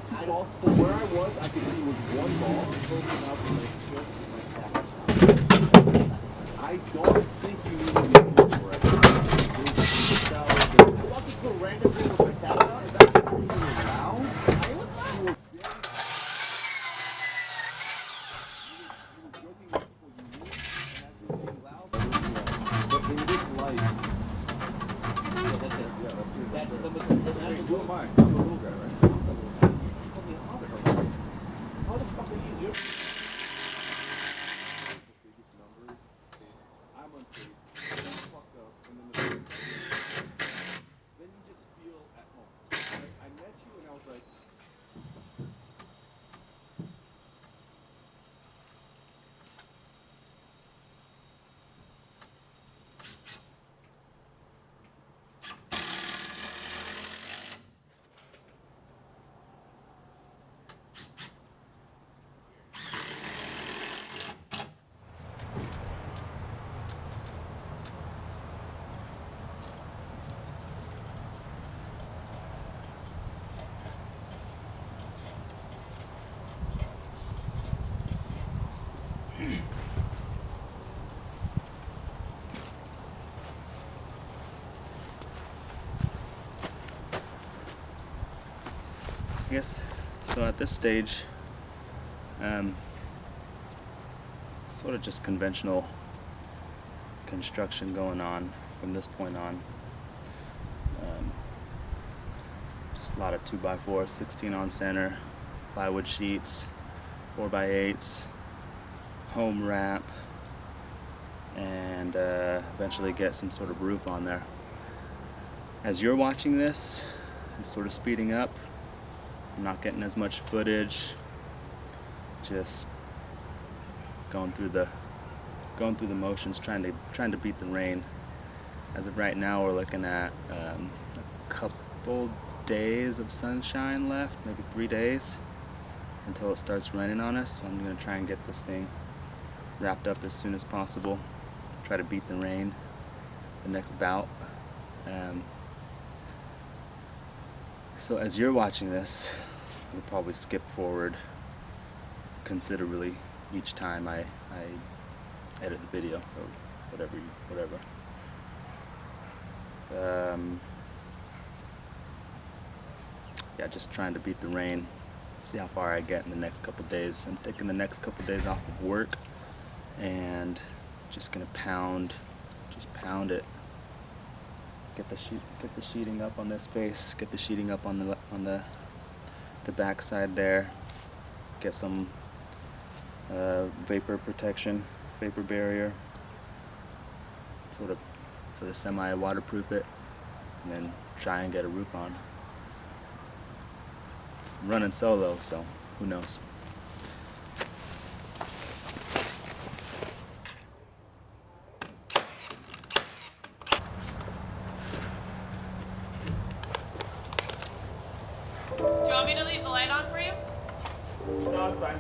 two balls. From where I was, I could see was one ball open up and like just like that. I don't think you need to be for it. I walked into a random thing with my salad on. Is that you were loud? I was loud. You were very you were joking with people you knew, and as you were being loud, but in this light, yeah, that's it. Yeah, that's it. That's the who am I? I'm the little guy, right? I'm the little guy. You told me how the fuck are you? You're the biggest numbers. I'm unsafe. I'm fucked up, and then you just feel at home. Like, I met you, and I was like. I guess, so at this stage, sort of just conventional construction going on from this point on. Just a lot of 2x4s, 16 on center, plywood sheets, 4x8s, home wrap, and eventually get some sort of roof on there. As you're watching this, it's sort of speeding up. I'm not getting as much footage, just going through the motions, trying to beat the rain. As of right now, we're looking at a couple days of sunshine left, maybe 3 days until it starts raining on us. So I'm gonna try and get this thing wrapped up as soon as possible. Try to beat the rain the next bout. So as you're watching this, you'll probably skip forward considerably each time I edit the video or whatever. Yeah, just trying to beat the rain, see how far I get in the next couple days. I'm taking the next couple days off of work and just gonna pound it. Get the sheeting up on this face. Get the sheeting up on the back side there. Get some vapor protection, vapor barrier. Sort of semi-waterproof it, and then try and get a roof on. I'm running solo, so who knows. Do you want me to leave the light on for you? No, it's fine.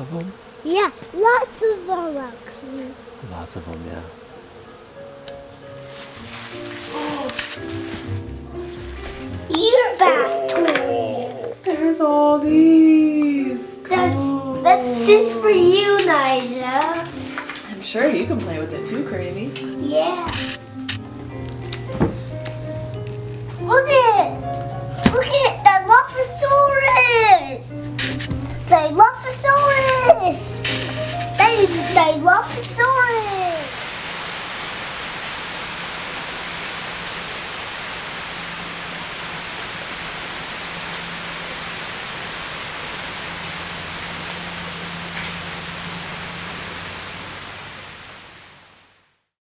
of them? Yeah, lots of them actually. Lots of them, yeah. Ear bath toy. There's all these. That's this for you, Nija. I'm sure you can play with it too, Cravey. Yeah.